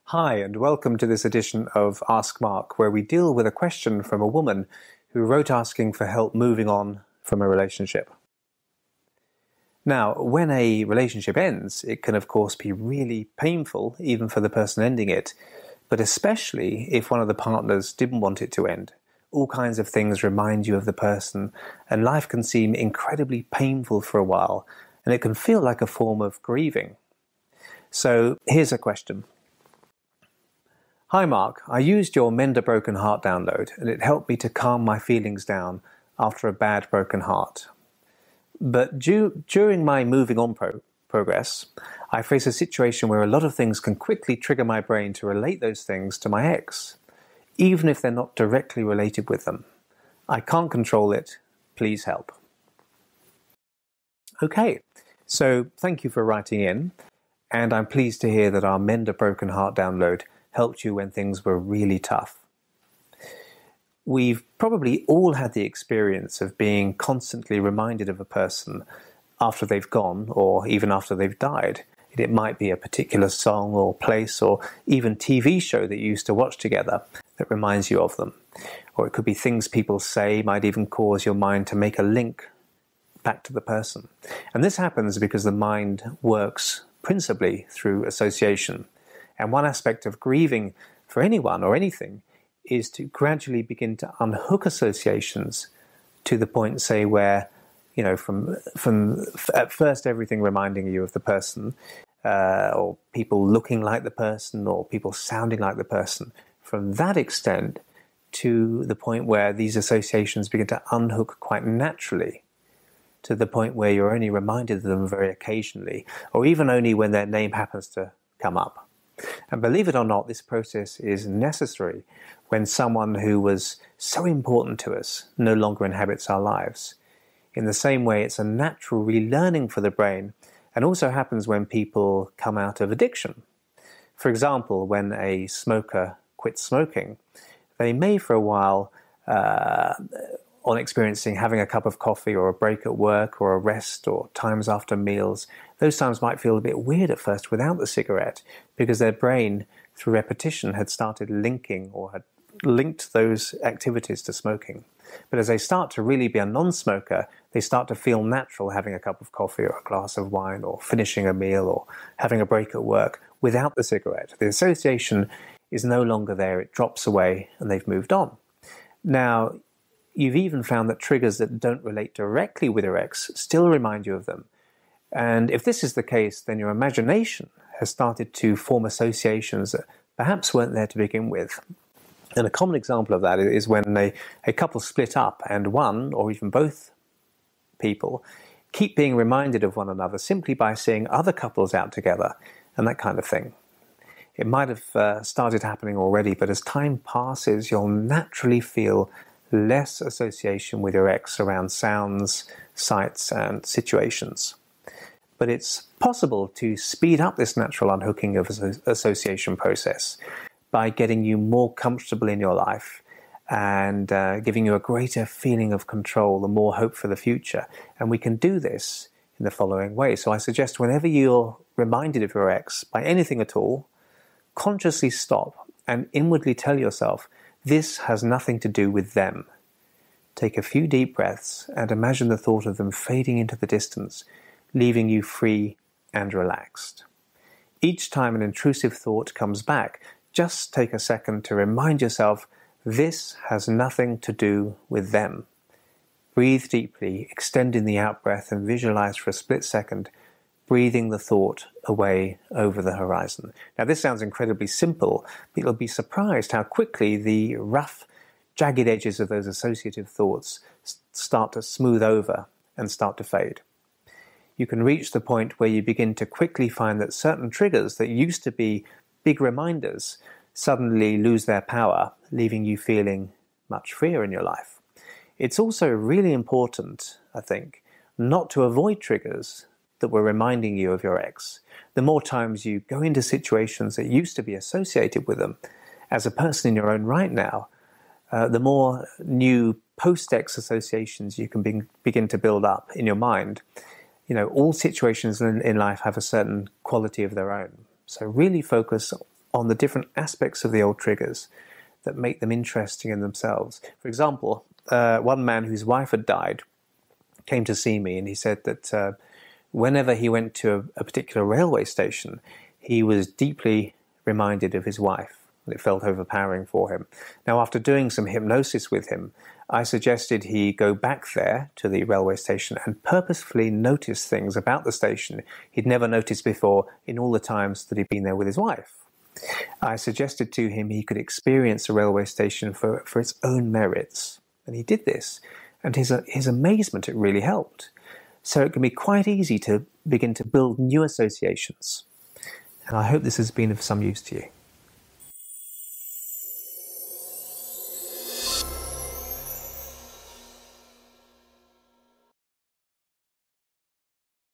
Hi, and welcome to this edition of Ask Mark, where we deal with a question from a woman who wrote asking for help moving on from a relationship. Now, when a relationship ends, it can of course be really painful, even for the person ending it, but especially if one of the partners didn't want it to end. All kinds of things remind you of the person, and life can seem incredibly painful for a while, and it can feel like a form of grieving. So here's a question. Hi Mark, I used your Mend a Broken Heart download and it helped me to calm my feelings down after a bad broken heart. But during my moving on progress, I face a situation where a lot of things can quickly trigger my brain to relate those things to my ex, even if they're not directly related with them. I can't control it. Please help. Okay, so thank you for writing in, and I'm pleased to hear that our Mend a Broken Heart download helped you when things were really tough. We've probably all had the experience of being constantly reminded of a person after they've gone or even after they've died. It might be a particular song or place or even TV show that you used to watch together that reminds you of them. Or it could be things people say might even cause your mind to make a link back to the person. And this happens because the mind works principally through association. And one aspect of grieving for anyone or anything is to gradually begin to unhook associations to the point, say, where, from at first everything reminding you of the person, or people looking like the person, or people sounding like the person, from that extent to the point where these associations begin to unhook quite naturally, to the point where you're only reminded of them very occasionally, or even only when their name happens to come up. And believe it or not, this process is necessary when someone who was so important to us no longer inhabits our lives. In the same way, it's a natural relearning for the brain, and also happens when people come out of addiction. For example, when a smoker quits smoking, they may for a while, on experiencing having a cup of coffee or a break at work or a rest or times after meals, those times might feel a bit weird at first without the cigarette, because their brain, through repetition, had started linking or had linked those activities to smoking. But as they start to really be a non-smoker, they start to feel natural having a cup of coffee or a glass of wine or finishing a meal or having a break at work without the cigarette. The association is no longer there, it drops away, and they've moved on. Now, you've even found that triggers that don't relate directly with your ex still remind you of them. And if this is the case, then your imagination has started to form associations that perhaps weren't there to begin with. And a common example of that is when a couple split up and one, or even both people, keep being reminded of one another simply by seeing other couples out together and that kind of thing. It might have started happening already, but as time passes, you'll naturally feel less association with your ex around sounds, sights, and situations. But it's possible to speed up this natural unhooking of association process by getting you more comfortable in your life and giving you a greater feeling of control and more hope for the future. And we can do this in the following way. So I suggest whenever you're reminded of your ex by anything at all, consciously stop and inwardly tell yourself, this has nothing to do with them. Take a few deep breaths and imagine the thought of them fading into the distance, leaving you free and relaxed. Each time an intrusive thought comes back, just take a second to remind yourself, this has nothing to do with them. Breathe deeply, extending the out-breath, and visualize for a split second, breathing the thought away over the horizon. Now, this sounds incredibly simple, but you'll be surprised how quickly the rough, jagged edges of those associative thoughts start to smooth over and start to fade. You can reach the point where you begin to quickly find that certain triggers that used to be big reminders suddenly lose their power, leaving you feeling much freer in your life. It's also really important, I think, not to avoid triggers that were reminding you of your ex. The more times you go into situations that used to be associated with them, as a person in your own right now, the more new post-ex associations you can begin to build up in your mind. You know, all situations in life have a certain quality of their own. So really focus on the different aspects of the old triggers that make them interesting in themselves. For example, one man whose wife had died came to see me, and he said that whenever he went to a particular railway station, he was deeply reminded of his wife. It felt overpowering for him. Now, after doing some hypnosis with him, I suggested he go back there to the railway station and purposefully notice things about the station he'd never noticed before in all the times that he'd been there with his wife. I suggested to him he could experience a railway station for its own merits. And he did this. And his amazement, it really helped. So it can be quite easy to begin to build new associations. And I hope this has been of some use to you.